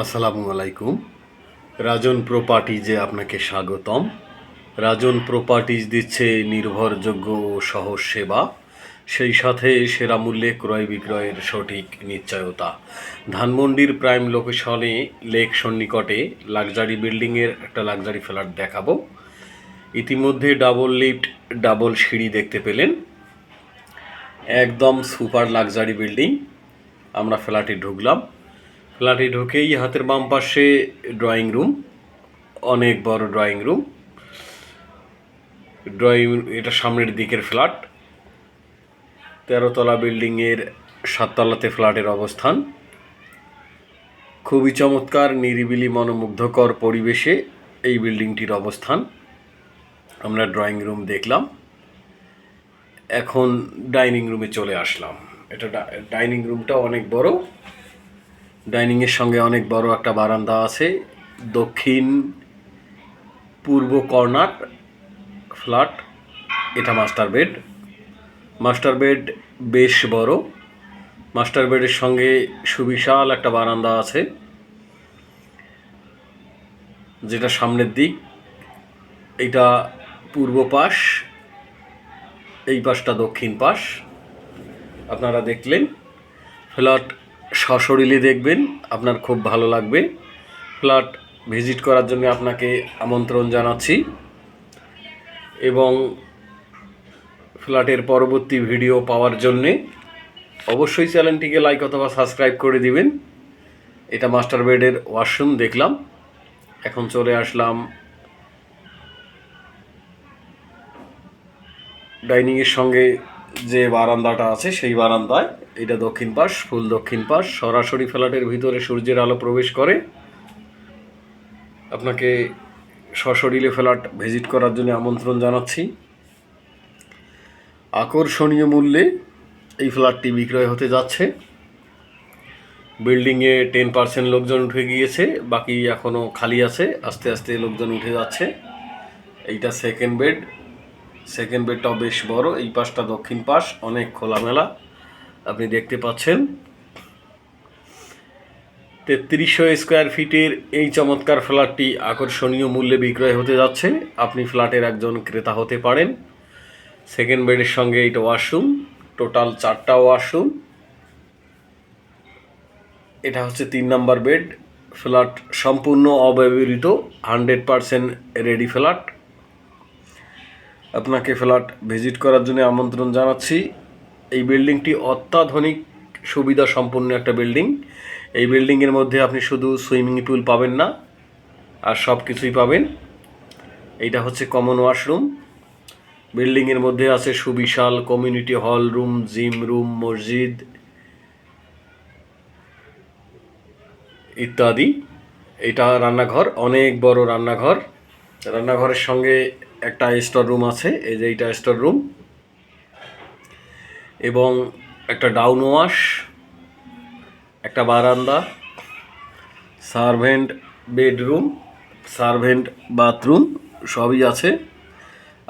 আসসালামু আলাইকুম। রাজন প্রপার্টিজে আপনাকে স্বাগতম। রাজন প্রপার্টিজ দিচ্ছে নির্ভরযোগ্য ও সহজ সেবা, সেই সাথে সেরা মূল্যে ক্রয় বিক্রয়ের সঠিক নিশ্চয়তা। ধানমন্ডির প্রাইম লোকেশনে লেক সন্নিকটে লাক্সারি বিল্ডিংয়ের একটা লাক্সারি ফ্ল্যাট দেখাবো। ইতিমধ্যে ডাবল লিফট, ডাবল সিঁড়ি দেখতে পেলেন। একদম সুপার লাক্সারি বিল্ডিং। আমরা ফ্ল্যাটে ঢুকলাম। ফ্ল্যাটে ঢুকেই হাতের বাম পাশে ড্রয়িং রুম, অনেক বড় ড্রয়িং রুম। এটা সামনের দিকের ফ্ল্যাট। 13তলা বিল্ডিংয়ের 7তলাতে ফ্ল্যাটের অবস্থান। খুবই চমৎকার, নিরিবিলি, মনোমুগ্ধকর পরিবেশে এই বিল্ডিংটির অবস্থান। আমরা ড্রয়িং রুম দেখলাম। এখন ডাইনিং রুমে চলে আসলাম। এটা ডাইনিং রুমটা অনেক বড়। ডাইনিংয়ের সঙ্গে অনেক বড় একটা বারান্দা আছে। দক্ষিণ পূর্ব কর্নার ফ্ল্যাট। এটা মাস্টার বেড। মাস্টার বেড বেশ বড়। মাস্টার বেডের সঙ্গে সুবিশাল একটা বারান্দা আছে, যেটা সামনের দিক। এইটা পূর্ব পাশ, এই পাশটা দক্ষিণ পাশ। আপনারা দেখলেন। ফ্ল্যাট সশরীরে দেখবেন, আপনার খুব ভালো লাগবে। ফ্ল্যাট ভিজিট করার জন্য আপনাকে আমন্ত্রণ জানাচ্ছি, এবং ফ্ল্যাটের পরবর্তী ভিডিও পাওয়ার জন্যে অবশ্যই চ্যানেলটিকে লাইক অথবা সাবস্ক্রাইব করে দিবেন। এটা মাস্টার বেডের ওয়াশরুম দেখলাম। এখন চলে আসলাম ডাইনিংয়ের সঙ্গে যে বারান্দাটা আছে সেই বারান্দায়। এটা দক্ষিণ পাশ, ফুল দক্ষিণ পাশ। সরাসরি ফ্ল্যাটের ভিতরে সূর্যের আলো প্রবেশ করে। আপনাকে সশরীরে ফ্ল্যাট ভিজিট করার জন্য আমন্ত্রণ জানাচ্ছি। আকর্ষণীয় মূল্যে এই ফ্ল্যাটটি বিক্রয় হতে যাচ্ছে। বিল্ডিংয়ে 10% লোকজন উঠে গিয়েছে, বাকি এখনও খালি আছে। আস্তে আস্তে লোকজন উঠে যাচ্ছে। এইটা সেকেন্ড বেড। সেকেন্ড বেডটাও বেশ বড়। এই পাশটা দক্ষিণ পাশ, অনেক খোলামেলা আপনি দেখতে পাচ্ছেন। 3300 স্কোয়ার ফিটের এই চমৎকার ফ্ল্যাটটি আকর্ষণীয় মূল্যে বিক্রয় হতে যাচ্ছে। আপনি ফ্ল্যাটের একজন ক্রেতা হতে পারেন। সেকেন্ড বেডের সঙ্গে এইটা ওয়াশরুম, টোটাল 4টা ওয়াশরুম। এটা হচ্ছে 3 নাম্বার বেড। ফ্ল্যাট সম্পূর্ণ অব্যবহৃত, 100% রেডি ফ্ল্যাট। আপনাকে ফ্ল্যাট ভিজিট করার জন্য আমন্ত্রণ জানাচ্ছি। এই বিল্ডিংটি অত্যাধুনিক সুবিধা সম্পন্ন একটা বিল্ডিং। এই বিল্ডিংয়ের মধ্যে আপনি শুধু সুইমিং পুল পাবেন না, আর সব কিছুই পাবেন। এইটা হচ্ছে কমন ওয়াশরুম। বিল্ডিংয়ের মধ্যে আছে সুবিশাল community hall room, gym room, মসজিদ ইত্যাদি। এটা রান্নাঘর, অনেক বড় রান্নাঘর। রান্নাঘরের সঙ্গে একটা স্টোর রুম আছে, এই যে এইটা স্টোর রুম, এবং একটা ডাউন ওয়াশ, একটা বারান্দা, সার্ভেন্ট বেডরুম, সার্ভেন্ট বাথরুম সবই আছে।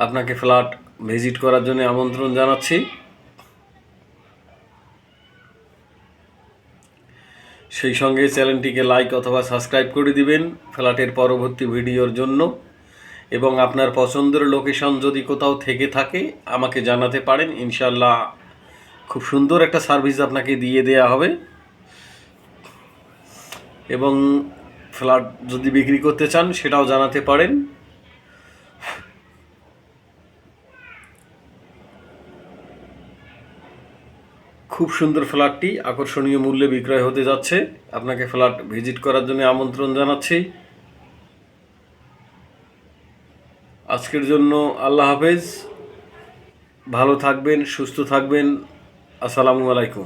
আপনাকে ফ্ল্যাট ভিজিট করার জন্য আমন্ত্রণ জানাচ্ছি। সেই সঙ্গে চ্যানেলটিকে লাইক অথবা সাবস্ক্রাইব করে দিবেন ফ্ল্যাটের পরবর্তী ভিডিওর জন্য। এবং আপনার পছন্দের লোকেশন যদি কোথাও থেকে থাকে আমাকে জানাতে পারেন। ইনশাল্লাহ খুব সুন্দর একটা সার্ভিস আপনাকে দিয়ে দেয়া হবে। এবং ফ্ল্যাট যদি বিক্রি করতে চান সেটাও জানাতে পারেন। খুব সুন্দর ফ্ল্যাটটি আকর্ষণীয় মূল্যে বিক্রয় হতে যাচ্ছে। আপনাকে ফ্ল্যাট ভিজিট করার জন্য আমন্ত্রণ জানাচ্ছি। আজকের জন্য আল্লাহ হাফেজ। ভালো থাকবেন, সুস্থ থাকবেন। আসসালামু আলাইকুম।